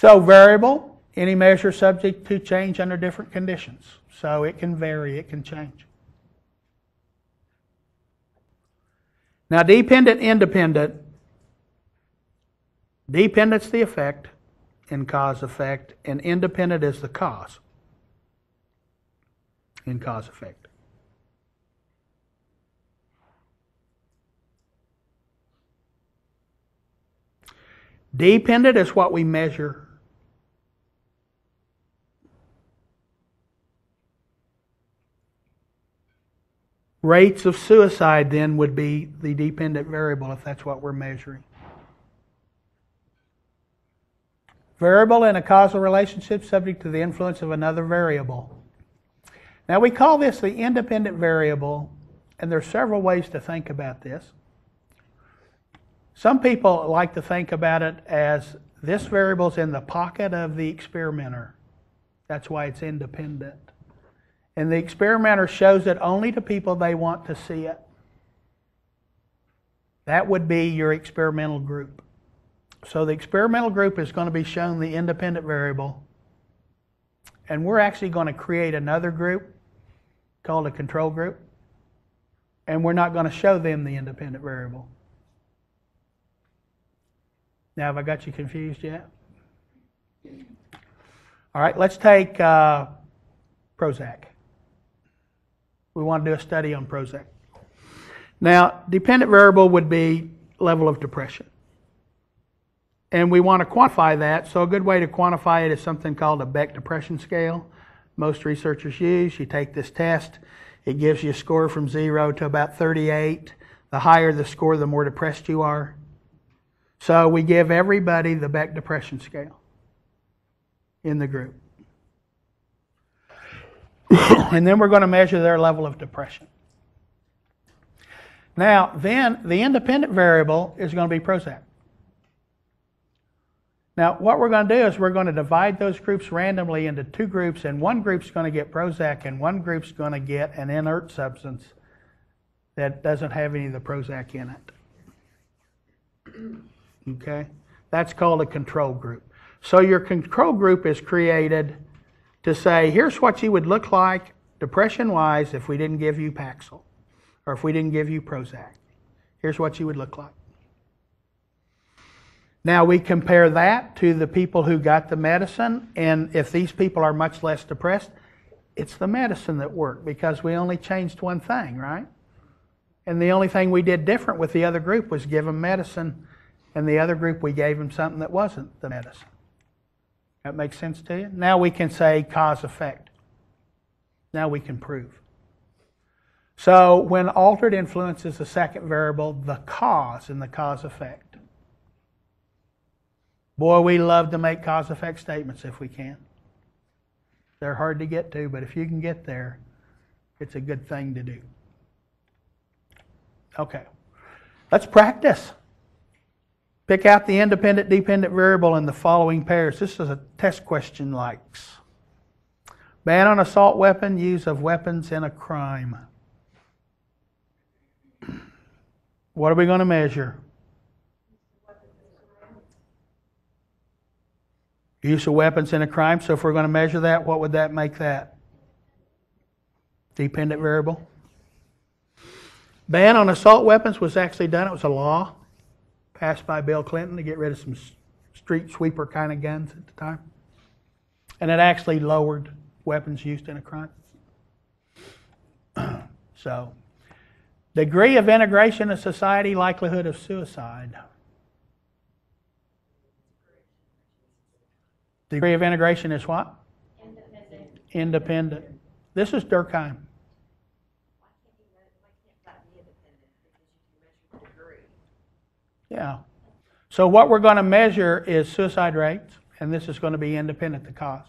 So variable, any measure subject to change under different conditions. So it can vary, it can change. Now dependent, independent. Dependent's the effect in cause-effect, and independent is the cause in cause-effect. Dependent is what we measure. Rates of suicide then would be the dependent variable if that's what we're measuring. Variable in a causal relationship subject to the influence of another variable. Now we call this the independent variable, and there are several ways to think about this. Some people like to think about it as this variable's in the pocket of the experimenter. That's why it's independent. And the experimenter shows it only to people they want to see it. That would be your experimental group. So the experimental group is going to be shown the independent variable. And we're actually going to create another group called a control group. And we're not going to show them the independent variable. Now, have I got you confused yet? All right, let's take Prozac. We want to do a study on Prozac. Now, dependent variable would be level of depression. And we want to quantify that. So a good way to quantify it is something called a Beck Depression Scale. Most researchers use. You take this test. It gives you a score from 0 to about 38. The higher the score, the more depressed you are. So we give everybody the Beck Depression Scale in the group. And then we're going to measure their level of depression. Now, then the independent variable is going to be Prozac. Now, what we're going to do is we're going to divide those groups randomly into two groups, and one group's going to get Prozac, and one group's going to get an inert substance that doesn't have any of the Prozac in it. Okay? That's called a control group. So your control group is created to say, here's what you would look like depression-wise if we didn't give you Paxil, or if we didn't give you Prozac. Here's what you would look like. Now we compare that to the people who got the medicine, and if these people are much less depressed, it's the medicine that worked because we only changed one thing, right? And the only thing we did different with the other group was give them medicine, and the other group we gave them something that wasn't the medicine. That makes sense to you? Now we can say cause-effect. Now we can prove. So when altered influence is the second variable, the cause in the cause-effect. Boy, we love to make cause-effect statements if we can. They're hard to get to, but if you can get there, it's a good thing to do. Okay, let's practice. Pick out the independent, dependent variable in the following pairs. This is a test question likes. Ban on assault weapon, use of weapons in a crime. What are we going to measure? Use of weapons in a crime. So if we're going to measure that, what would that make that? Dependent variable. Ban on assault weapons was actually done. It was a law passed by Bill Clinton to get rid of some street sweeper kind of guns at the time. And it actually lowered weapons used in a crime. So, degree of integration of society, likelihood of suicide. Degree of integration is what? Independent. Independent. This is Durkheim. Yeah. So what we're going to measure is suicide rates, and this is going to be independent the cause.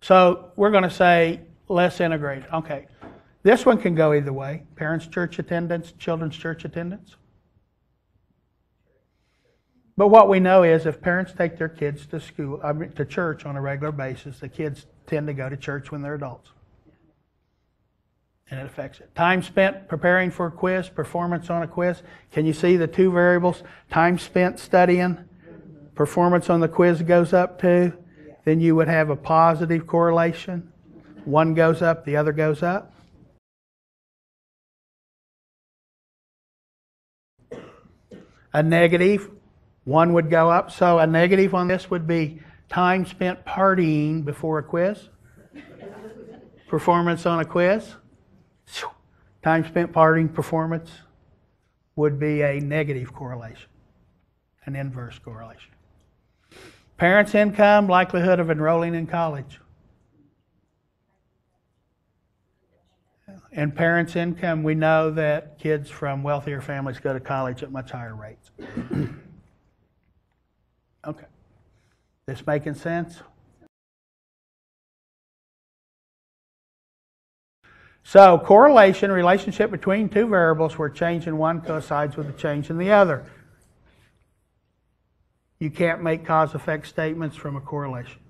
So we're going to say less integrated. Okay. This one can go either way. Parents' church attendance, children's church attendance. But what we know is if parents take their kids to church on a regular basis, the kids tend to go to church when they're adults. And it affects it. Time spent preparing for a quiz, performance on a quiz. Can you see the two variables? Time spent studying performance on the quiz goes up too, then you would have a positive correlation. One goes up, the other goes up. A negative, one would go up. So a negative on this would be time spent partying before a quiz. Performance on a quiz. Time spent partying, performance would be a negative correlation, an inverse correlation. Parents' income, likelihood of enrolling in college. And parents' income, we know that kids from wealthier families go to college at much higher rates. Okay. This making sense? So, correlation, relationship between two variables where change in one coincides with a change in the other. You can't make cause-effect statements from a correlation.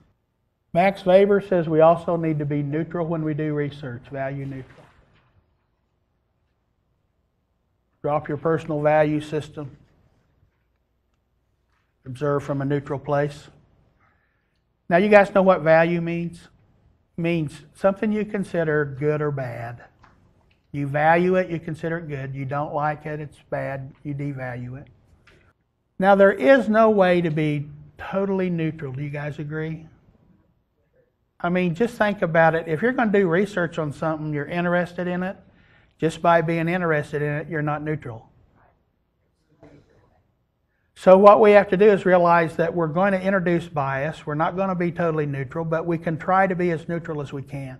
Max Weber says we also need to be neutral when we do research, value neutral. Drop your personal value system. Observe from a neutral place. Now you guys know what value means? It means something you consider good or bad. You value it, you consider it good. You don't like it, it's bad, you devalue it. Now there is no way to be totally neutral. Do you guys agree? I mean, just think about it. If you're going to do research on something, you're interested in it, just by being interested in it, you're not neutral. So what we have to do is realize that we're going to introduce bias. We're not going to be totally neutral, but we can try to be as neutral as we can.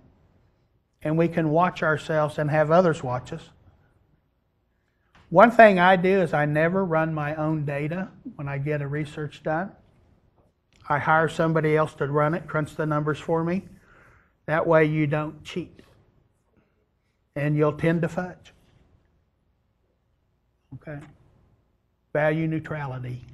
And we can watch ourselves and have others watch us. One thing I do is I never run my own data when I get a research done. I hire somebody else to run it, crunch the numbers for me. That way you don't cheat. And you'll tend to fudge. Okay? Value neutrality.